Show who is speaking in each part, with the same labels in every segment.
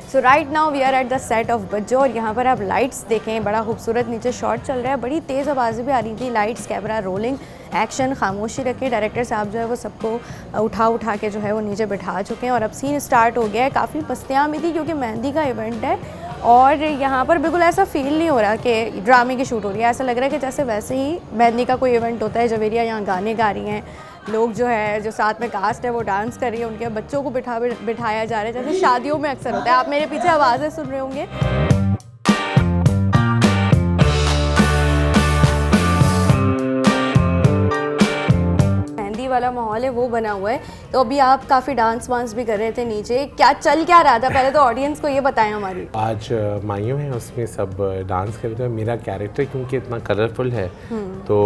Speaker 1: So right now we are at the set of Bajjo और यहाँ पर आप लाइट्स देखें, बड़ा खूबसूरत नीचे शॉट चल रहा है, बड़ी तेज़ आवाज़ें भी आ रही थी, लाइट्स, कैमरा रोलिंग, एक्शन, खामोशी रखें। डायरेक्टर साहब जो है वो सबको उठा के जो है वो नीचे बिठा चुके हैं और अब सीन स्टार्ट हो गया है। काफ़ी पस्तियाँ भी थी क्योंकि मेहंदी का इवेंट है और यहाँ पर बिल्कुल ऐसा फील नहीं हो रहा कि ड्रामे की शूट हो रही है। ऐसा लग रहा है कि जैसे वैसे ही मेहंदी का कोई इवेंट होता है। जवेरिया यहाँ गाने गा रही हैं, लोग जो है जो साथ में कास्ट है वो डांस कर रही है, उनके बच्चों को बिठाया जा रहा है जैसे शादियों में अक्सर होता है। आप मेरे पीछे आवाज़ें सुन रहे होंगे। मेहंदी वाला माहौल है वो बना हुआ है। तो अभी आप काफ़ी डांस वांस भी कर रहे थे नीचे, क्या चल क्या रहा था पहले तो ऑडियंस को ये बताएं हमारी।
Speaker 2: आज माइयों हैं उसमें सब डांस कर रहे थे। मेरा कैरेक्टर क्योंकि इतना कलरफुल है तो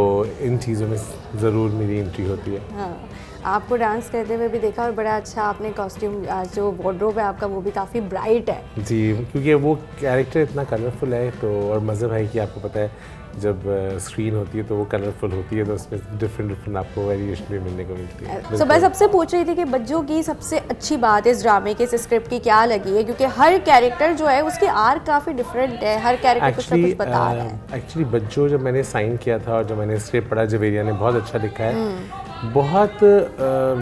Speaker 2: इन चीज़ों में ज़रूर मेरी एंट्री होती है।
Speaker 1: हाँ, आपको डांस करते हुए भी देखा और बड़ा अच्छा आपने कॉस्ट्यूम, जो वार्डरोब है आपका वो भी काफ़ी ब्राइट है।
Speaker 2: जी, क्योंकि वो कैरेक्टर इतना कलरफुल है तो, और मज़हब है कि आपको पता है जब स्क्रीन होती है तो वो कलरफुल होती है तो उसमें डिफरेंट आपको वेरिएशन भी मिलने को मिलती है।
Speaker 1: तो मैं सबसे पूछ रही थी कि बज्जो की सबसे अच्छी बात इस ड्रामे के, इस स्क्रिप्ट की क्या लगी है, क्योंकि हर कैरेक्टर जो है उसकी आर्क काफ़ी डिफरेंट है, हर कैरेक्टर कुछ ना कुछ बता रहा है।
Speaker 2: एक्चुअली बज्जो जब मैंने साइन किया था और जब मैंने स्क्रिप्ट पढ़ा, जवेरिया ने बहुत अच्छा लिखा है। बहुत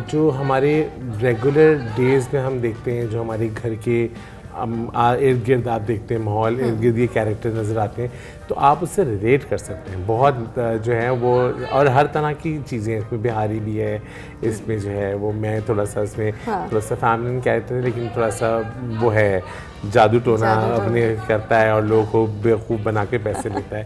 Speaker 2: जो हमारे रेगुलर डेज में हम देखते हैं, जो हमारे घर के इर्द गिर्द आप देखते हैं माहौल, इर्द गिर्द ये कैरेक्टर नज़र आते हैं तो आप उससे रिलेट कर सकते हैं बहुत जो है वो। और हर तरह की चीज़ें इसमें, बिहारी भी है इसमें जो है वो, मैं थोड़ा सा इसमें थोड़ा सा फैमिलियन कैरेक्टर है लेकिन थोड़ा सा वो है जादू टोना अपने करता है और लोगों को बेवकूफ़ बना के पैसे लेता है।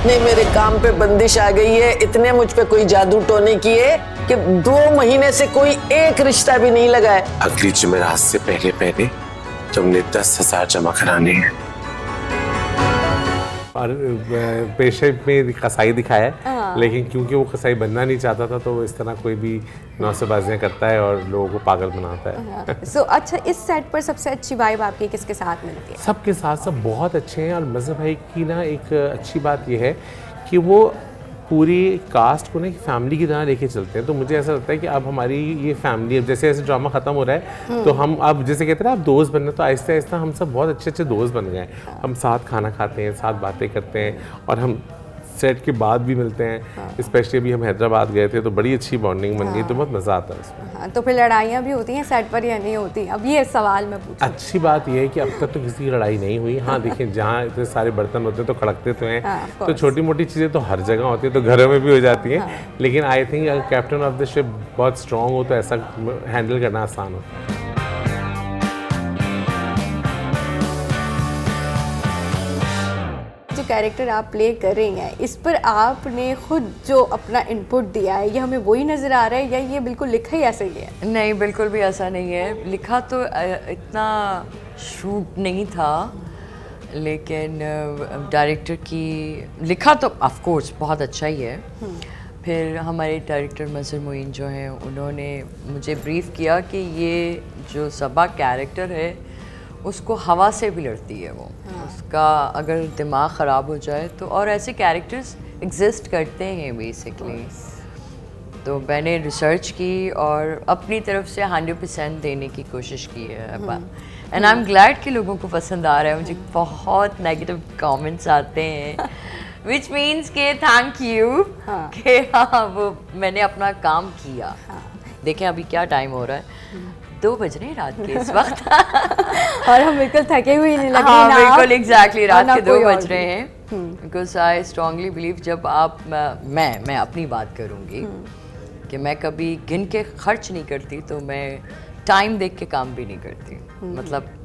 Speaker 3: नहीं, मेरे काम पे बंदिश आ गई है, इतने मुझ पे कोई जादू टोने की है कि 2 महीने से कोई एक रिश्ता भी नहीं लगा है।
Speaker 4: अगली जुमेरात से पहले तुमने 10,000 जमा कराने हैं।
Speaker 2: और पेशे में कसाई दिखाया है लेकिन क्योंकि वो कसाई बनना नहीं चाहता था तो वो इस तरह कोई भी नौसेबाजियाँ करता है और लोगों को पागल बनाता है।
Speaker 1: सो अच्छा, इस सेट पर सबसे अच्छी वाइब आपकी किसके साथ मिलती है?
Speaker 2: सबके साथ सब बहुत अच्छे हैं और मज़हब भाई की ना एक अच्छी बात यह है कि वो पूरी कास्ट को ना एक फैमिली की तरह लेके चलते हैं। तो मुझे ऐसा लगता है कि अब हमारी ये फैमिली, अब जैसे जैसे ड्रामा ख़त्म हो रहा है तो हम अब जैसे कहते हैं आप दोस्त बनना, तो आहिस्ता आहिस्ता हम सब बहुत अच्छे अच्छे दोस्त बन गए। हम साथ खाना खाते हैं, साथ बातें करते हैं और हम सेट के बाद भी मिलते हैं। स्पेशली अभी हम हैदराबाद गए थे तो बड़ी अच्छी बॉन्डिंग बन गई, तो बहुत मज़ा आता है इसमें।
Speaker 1: हाँ, तो फिर लड़ाइयाँ भी होती हैं सेट पर या नहीं होती? अब ये सवाल मैं पूछूं।
Speaker 2: अच्छी बात यह है कि अब तक तो किसी की लड़ाई नहीं हुई। हाँ देखिए, जहाँ इतने सारे बर्तन होते हैं तो खड़कते तो हैं, तो छोटी मोटी चीज़ें तो हर जगह होती है, तो घरों में भी हो जाती हैं। लेकिन आई थिंक अगर कैप्टन ऑफ द शिप बहुत स्ट्रॉन्ग हो तो ऐसा हैंडल करना आसान होता है।
Speaker 1: कैरेक्टर आप प्ले कर रही हैं, इस पर आपने खुद जो अपना इनपुट दिया है, ये हमें वही नज़र आ रहा है या ये बिल्कुल लिखा ही ऐसे ही है?
Speaker 5: नहीं, बिल्कुल भी ऐसा नहीं है। लिखा तो इतना शूट नहीं था लेकिन डायरेक्टर की लिखा तो ऑफ कोर्स बहुत अच्छा ही है। फिर हमारे डायरेक्टर मज़हर मोइन जो हैं उन्होंने मुझे ब्रीफ़ किया कि ये जो सबा कैरेक्टर है उसको हवा से भी लड़ती है वो। उसका अगर दिमाग ख़राब हो जाए तो, और ऐसे कैरेक्टर्स एग्जिस्ट करते हैं बेसिकली। तो मैंने रिसर्च की और अपनी तरफ से 100% देने की कोशिश की है। एंड आई एम ग्लैड कि लोगों को पसंद आ रहा है। मुझे बहुत नेगेटिव कमेंट्स आते हैं विच मीन्स के थैंक यू कि हाँ वो मैंने अपना काम किया। देखें अभी क्या टाइम हो रहा है, 2 बज रहे हैं रात के इस वक्त
Speaker 1: और हम बिल्कुल थके हुए नहीं लग रहे।
Speaker 5: हाँ बिल्कुल एग्जैक्टली रात के 2 बज रहे हैं। बिकॉज आई स्ट्रांगली बिलीव, जब आप मैं अपनी बात करूँगी कि मैं कभी गिन के खर्च नहीं करती तो मैं टाइम देख के काम भी नहीं करती। मतलब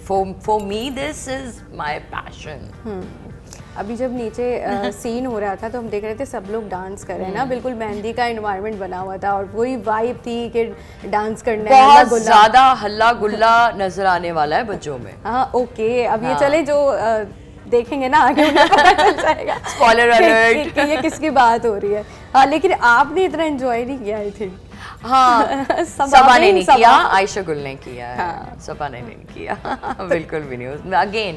Speaker 5: for me this is my passion.
Speaker 1: अभी जब नीचे सीन हो रहा था तो हम देख रहे थे सब लोग डांस कर रहे हैं ना, बिल्कुल मेहंदी का एनवायरनमेंट बना हुआ था और वही वाइब थी कि डांस करना है।
Speaker 5: बहुत ज़्यादा हल्ला गुल्ला नजर आने वाला है बच्चों में।
Speaker 1: हाँ ओके, अब ये चले जो देखेंगे ना आगे उन्हें पता चल जाएगा
Speaker 5: स्पॉइलर अलर्ट
Speaker 1: कि ये किसकी बात हो रही है। हाँ, लेकिन आपने इतना एंजॉय नहीं किया आई थिंक।
Speaker 5: हाँ सबा ने नहीं किया, आयशा गुल ने किया है। हाँ। सबा ने नहीं किया बिल्कुल भी नहीं। अगेन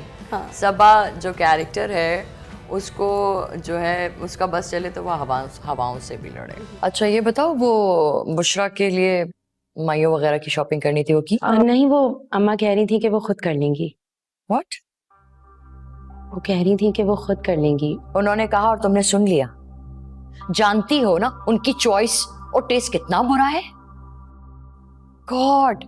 Speaker 5: सबा जो कैरेक्टर है उसको जो है उसका बस चले तो वह हवाओं से भी लड़े। अच्छा ये बताओ, वो बुशरा के लिए माइयों वगैरह की शॉपिंग करनी थी वो की?
Speaker 6: नहीं, वो अम्मा कह रही थी कि वो खुद कर लेंगी।
Speaker 5: व्हाट?
Speaker 6: वो कह रही थी कि वो खुद कर लेंगी।
Speaker 5: उन्होंने कहा और तुमने सुन लिया? जानती हो ना उनकी चॉइस और टेस्ट कितना बुरा है। गॉड,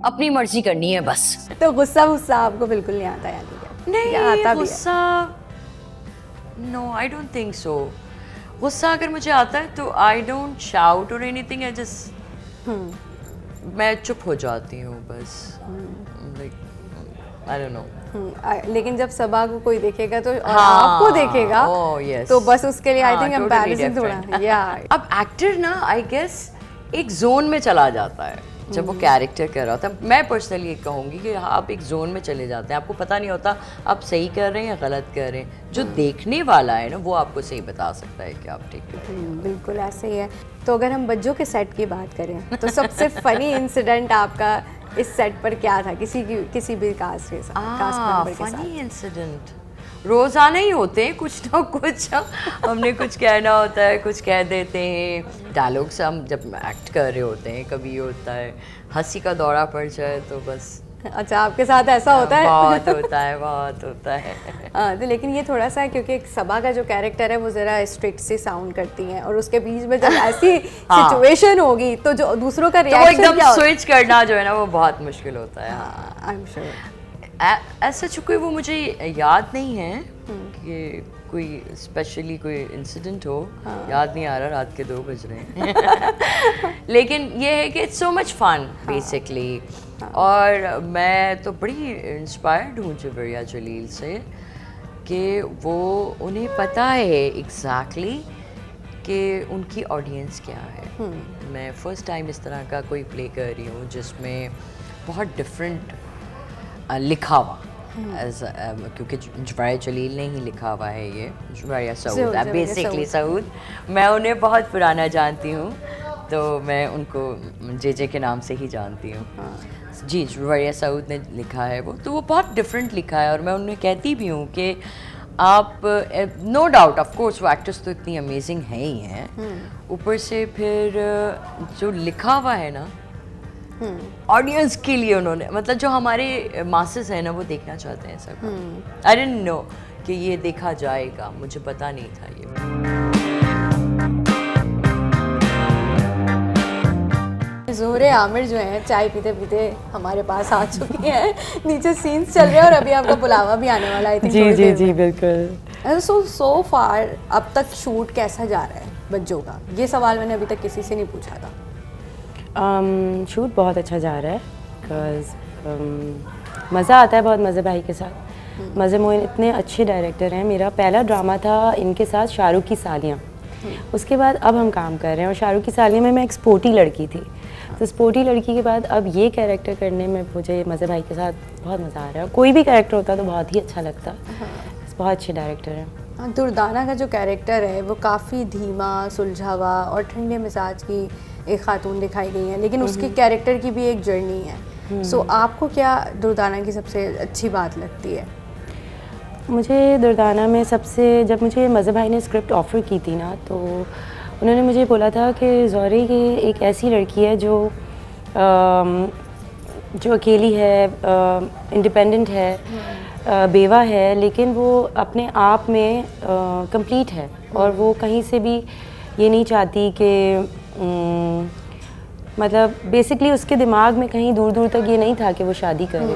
Speaker 5: अपनी मर्जी करनी है बस।
Speaker 1: तो गुस्सा आपको बिल्कुल नहीं आता यानी कि?
Speaker 5: नहीं,
Speaker 1: या आता भी है?
Speaker 5: गुस्सा no, I don't think so. गुस्सा अगर मुझे आता है तो आई डोंट शाउट और एनीथिंग, आई जस्ट मैं चुप हो जाती हूँ बस। Like I don't know.
Speaker 1: लेकिन जब सबा को कोई देखेगा तो और
Speaker 5: हाँ,
Speaker 1: आपको देखेगा
Speaker 5: oh, yes.
Speaker 1: तो बस उसके लिए आई
Speaker 5: हाँ,
Speaker 1: थिंक
Speaker 5: totally
Speaker 1: एम्बैरेसिंग थोड़ा
Speaker 5: different.
Speaker 1: या
Speaker 5: अब एक्टर ना आई गेस एक जोन में चला जाता है जब वो कैरेक्टर कर रहा होता है। मैं पर्सनली कहूँगी कि आप एक जोन में चले जाते हैं, आपको पता नहीं होता आप सही कर रहे हैं या गलत कर रहे हैं। जो देखने वाला है ना वो आपको सही बता सकता है कि आप ठीक कर रहे हैं।
Speaker 1: बिल्कुल ऐसे ही है। तो अगर हम बज्जो के सेट की बात करें तो सबसे फनी इंसिडेंट आपका इस सेट पर क्या था, किसी भी कास्ट के साथ, कास्ट मेंबर के साथ?
Speaker 5: फनी इंसिडेंट रोजाना ही होते हैं कुछ ना कुछ। हमने कुछ कहना होता है, कुछ कह देते हैं। डायलॉग्स हम जब एक्ट कर रहे होते हैं कभी ये होता है हंसी का दौरा पड़ जाए तो बस।
Speaker 1: अच्छा, आपके साथ ऐसा होता है?
Speaker 5: बहुत होता है, बहुत होता है।
Speaker 1: तो लेकिन ये थोड़ा सा है क्योंकि एक सबा का जो कैरेक्टर है वो ज़रा स्ट्रिक्ट सी साउंड करती हैं और उसके बीच में जब ऐसी सिचुएशन होगी तो जो दूसरों का
Speaker 5: तो वो
Speaker 1: रिएक्शन
Speaker 5: एकदम स्विच करना जो है ना वो बहुत मुश्किल होता है।
Speaker 1: I am sure.
Speaker 5: ऐसा कोई वो मुझे याद नहीं है कि कोई स्पेशली कोई इंसिडेंट हो। याद नहीं आ रहा, रात के 2 बज रहे हैं। लेकिन ये है कि it's so much fun basically. और मैं तो बड़ी इंस्पायर्ड हूँ जुवेरिया जलील से कि वो उन्हें पता है एग्जैक्टली कि उनकी ऑडियंस क्या है। मैं फर्स्ट टाइम इस तरह का कोई प्ले कर रही हूँ जिसमें बहुत डिफरेंट लिखा हुआ क्योंकि जुवेरिया जलील ने ही लिखा हुआ है ये। जुवेरिया सऊद बेसिकली सऊद, मैं उन्हें बहुत पुराना जानती हूँ तो मैं उनको जे के नाम से ही जानती हूँ। जी, जुवेरिया सऊद ने लिखा है वो, तो वो बहुत डिफरेंट लिखा है। और मैं उन्हें कहती भी हूँ कि आप नो डाउट ऑफ कोर्स वो एक्ट्रेस तो इतनी अमेजिंग है ही हैं, ऊपर से फिर जो लिखा हुआ है ना ऑडियंस के लिए उन्होंने, मतलब जो हमारे मासेस हैं ना वो देखना चाहते हैं सब। आई डिडंट नो कि ये देखा जाएगा, मुझे पता नहीं था ये।
Speaker 1: ज़ोहरे आमिर जो हैं चाय पीते पीते हमारे पास आ चुकी हैं। नीचे सीन्स चल रहे हैं और अभी आपका बुलावा भी आने वाला है।
Speaker 6: जी बिल्कुल।
Speaker 1: सो फार अब तक शूट कैसा जा रहा है बज्जो का? ये सवाल मैंने अभी तक किसी से नहीं पूछा था।
Speaker 6: शूट बहुत अच्छा जा रहा है बिकॉज़ मज़ा आता है बहुत मज़े भाई के साथ। मज़े मोइन इतने अच्छे डायरेक्टर हैं। मेरा पहला ड्रामा था इनके साथ शाहरुख की सालियाँ, उसके बाद अब हम काम कर रहे हैं। और शाहरुख की सालियाँ में मैं एक स्पोर्टी लड़की थी, तो स्पोर्टी लड़की के बाद अब ये कैरेक्टर करने में मुझे मज़े भाई के साथ बहुत मज़ा आ रहा है। कोई भी कैरेक्टर होता तो बहुत ही अच्छा लगता। बहुत अच्छे डायरेक्टर हैं।
Speaker 1: दुर्दाना का जो कैरेक्टर है वो काफ़ी धीमा, सुलझावा और ठंडे मिजाज की एक खातून दिखाई गई है, लेकिन उसकी कैरेक्टर की भी एक जर्नी है। सो आपको क्या दुर्दाना की सबसे अच्छी बात लगती है?
Speaker 6: मुझे दुर्दाना में सबसे, जब मुझे मज़े भाई ने स्क्रिप्ट ऑफ़र की थी ना, तो उन्होंने मुझे बोला था कि ज़ोहरे की एक ऐसी लड़की है जो अकेली है, इंडिपेंडेंट है, बेवा है, लेकिन वो अपने आप में कंप्लीट है और वो कहीं से भी ये नहीं चाहती कि मतलब बेसिकली उसके दिमाग में कहीं दूर दूर तक ये नहीं था कि वो शादी करे,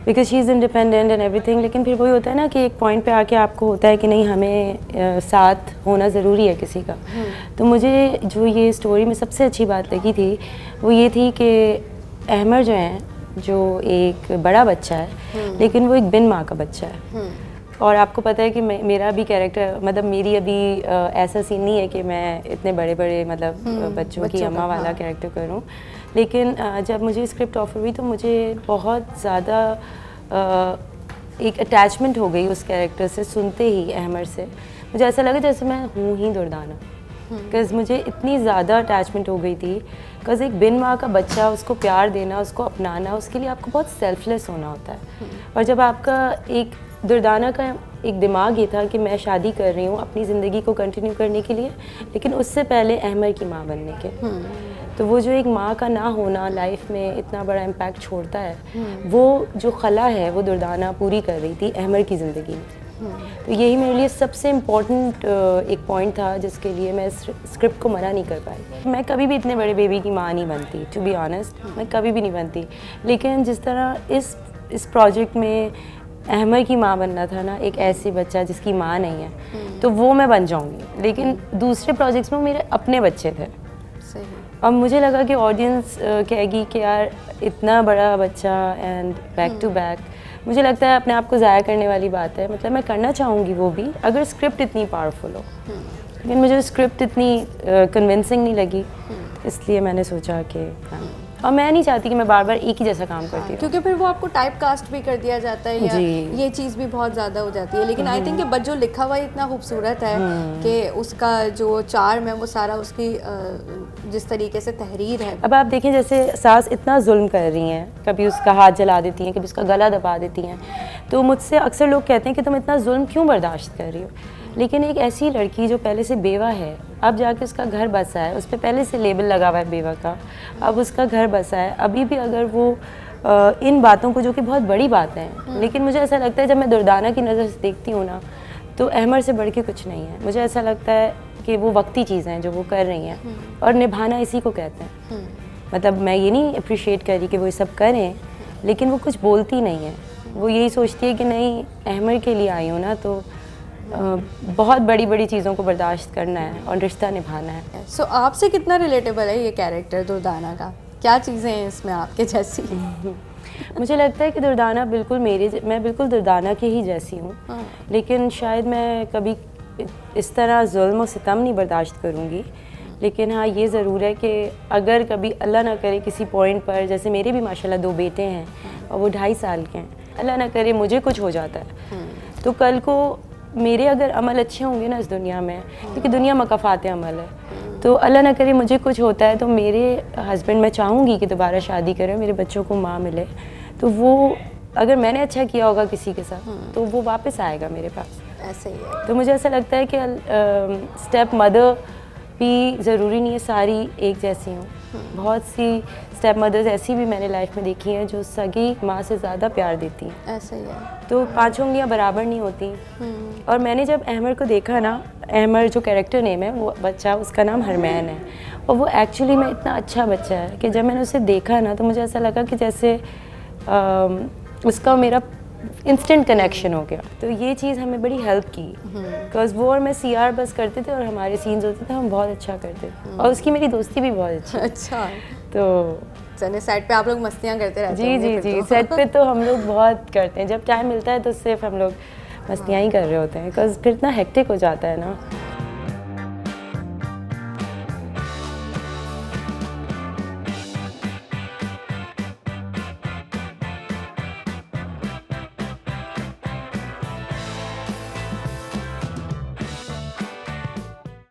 Speaker 6: because she is independent and everything. लेकिन फिर वही होता है ना कि एक पॉइंट पे आके आपको होता है कि नहीं, हमें साथ होना ज़रूरी है किसी का। तो मुझे जो ये स्टोरी में सबसे अच्छी बात लगी थी वो ये थी कि अहमर जो हैं, जो एक बड़ा बच्चा है लेकिन वो एक बिन माँ का बच्चा है। और आपको पता है कि मेरा भी कैरेक्टर, मतलब मेरी अभी ऐसा सीन नहीं है कि मैं इतने बड़े बड़े मतलब बच्चों की अम्मा वाला कैरेक्टर करूं। लेकिन जब मुझे स्क्रिप्ट ऑफर हुई तो मुझे बहुत ज़्यादा एक अटैचमेंट हो गई उस कैरेक्टर से। सुनते ही अहमर से मुझे ऐसा लगा जैसे मैं हूँ ही दुर्दाना, बिकॉज़ मुझे इतनी ज़्यादा अटैचमेंट हो गई थी। बिकॉज़ एक बिन माँ का बच्चा, उसको प्यार देना, उसको अपनाना, उसके लिए आपको बहुत सेल्फलेस होना होता है। और जब आपका एक दुर्दाना का एक दिमाग ये था कि मैं शादी कर रही हूँ अपनी ज़िंदगी को कंटिन्यू करने के लिए, लेकिन उससे पहले अहमर की माँ बनने के, तो वो जो एक माँ का ना होना लाइफ में इतना बड़ा इम्पैक्ट छोड़ता है, वो जो खला है वो दुर्दाना पूरी कर रही थी अहमर की ज़िंदगी में। तो यही मेरे लिए सबसे इम्पोर्टेंट एक पॉइंट था जिसके लिए मैं स्क्रिप्ट को मना नहीं कर पाई। मैं कभी भी इतने बड़े बेबी की माँ नहीं बनती, टू बी ऑनेस्ट, मैं कभी भी नहीं बनती। लेकिन जिस तरह इस प्रोजेक्ट में अहमर की माँ बनना था ना, एक ऐसी बच्चा जिसकी माँ नहीं है, तो वो मैं बन जाऊँगी। लेकिन दूसरे प्रोजेक्ट्स में मेरे अपने बच्चे थे।
Speaker 1: सही।
Speaker 6: अब मुझे लगा कि ऑडियंस कहेगी कि यार इतना बड़ा बच्चा एंड बैक टू बैक, मुझे लगता है अपने आप को ज़ाया करने वाली बात है। मतलब मैं करना चाहूँगी वो भी, अगर स्क्रिप्ट इतनी पावरफुल हो। लेकिन मुझे स्क्रिप्ट इतनी कन्विंसिंग नहीं लगी, इसलिए मैंने सोचा कि हाँ। और मैं नहीं चाहती कि मैं बार बार एक ही जैसा काम करती हूँ,
Speaker 1: क्योंकि फिर वो आपको टाइप कास्ट भी कर दिया जाता है, या
Speaker 6: जी।
Speaker 1: ये चीज़ भी बहुत ज़्यादा हो जाती है। लेकिन आई थिंक कि जो लिखा हुआ इतना खूबसूरत है कि उसका जो चार्म है वो सारा उसकी जिस तरीके से तहरीर है।
Speaker 6: अब आप देखें जैसे सास इतना जुल्म कर रही हैं, कभी उसका हाथ जला देती हैं, कभी उसका गला दबा देती हैं, तो मुझसे अक्सर लोग कहते हैं कि तुम इतना जुल्म क्यों बर्दाश्त कर रही हो। लेकिन एक ऐसी लड़की जो पहले से बेवा है, अब जाके उसका घर बसा है, उस पर पहले से लेबल लगा हुआ है बेवा का, अब उसका घर बसा है, अभी भी अगर वो इन बातों को, जो कि बहुत बड़ी बात है, लेकिन मुझे ऐसा लगता है जब मैं दुर्दाना की नज़र से देखती हूँ ना, तो अहमर से बढ़ के कुछ नहीं है। मुझे ऐसा लगता है कि वो वक्ती चीज़ें हैं जो वो कर रही हैं, और निभाना इसी को कहते हैं। मतलब मैं ये नहीं अप्रिशिएट कर रही कि वो ये सब करें, लेकिन वो कुछ बोलती नहीं है। वो यही सोचती है कि नहीं, अहमर के लिए आई हूँ ना, तो बहुत बड़ी बड़ी चीज़ों को बर्दाश्त करना है और रिश्ता निभाना है।
Speaker 1: सो आपसे कितना रिलेटेबल है ये कैरेक्टर दुर्दाना का? क्या चीज़ें हैं इसमें आपके जैसी?
Speaker 6: मुझे लगता है कि दुर्दाना बिल्कुल मैं बिल्कुल दुर्दाना की ही जैसी हूँ, लेकिन शायद मैं कभी इस तरह जुल्म और सितम नहीं बर्दाश्त करूँगी। लेकिन हाँ, ये ज़रूर है कि अगर कभी अल्लाह ना करे किसी पॉइंट पर, जैसे मेरे भी माशाल्लाह 2 बेटे हैं और वो 2.5 साल के हैं, अल्लाह ना करे मुझे कुछ हो जाता है, तो कल को मेरे अगर अमल अच्छे होंगे ना इस दुनिया में, क्योंकि दुनिया मकाफात अमल है, तो अल्लाह ना करे मुझे कुछ होता है, तो मेरे हस्बैंड, मैं चाहूँगी कि दोबारा शादी करें, मेरे बच्चों को माँ मिले, तो वो अगर मैंने अच्छा किया होगा किसी के साथ, तो वो वापस आएगा मेरे पास।
Speaker 1: ऐसे ही है।
Speaker 6: तो मुझे ऐसा लगता है कि स्टेप मदर भी ज़रूरी नहीं है सारी एक जैसी हों। बहुत सी स्टेप मदर्स ऐसी भी मैंने लाइफ में देखी हैं जो सगी माँ से ज़्यादा प्यार देती हैं।
Speaker 1: ऐसे ही है।
Speaker 6: तो 5 उंगलियां बराबर नहीं होती। और मैंने जब अहमर को देखा ना, अहमर जो कैरेक्टर नेम है, वो बच्चा, उसका नाम हरमैन है, और वो एक्चुअली में इतना अच्छा बच्चा है कि जब मैंने उसे देखा ना, तो मुझे ऐसा लगा कि जैसे उसका मेरा इंस्टेंट कनेक्शन हो गया। तो ये चीज़ हमें बड़ी हेल्प की, बिकॉज वो और मैं CR बस करते थे और हमारे सीन्स होते थे, हम बहुत अच्छा करते थे, और उसकी मेरी दोस्ती भी बहुत अच्छी।
Speaker 1: अच्छा,
Speaker 6: तो
Speaker 1: चलिए, सेट पे आप लोग मस्तियाँ करते रहते
Speaker 6: जी
Speaker 1: होंगे
Speaker 6: जी
Speaker 1: फिर
Speaker 6: जी,
Speaker 1: तो।
Speaker 6: सेट पे तो हम लोग बहुत करते हैं, जब टाइम मिलता है तो सिर्फ हम लोग मस्तियाँ ही कर रहे होते हैं, बिकॉज फिर इतना हेक्टिक हो जाता है ना।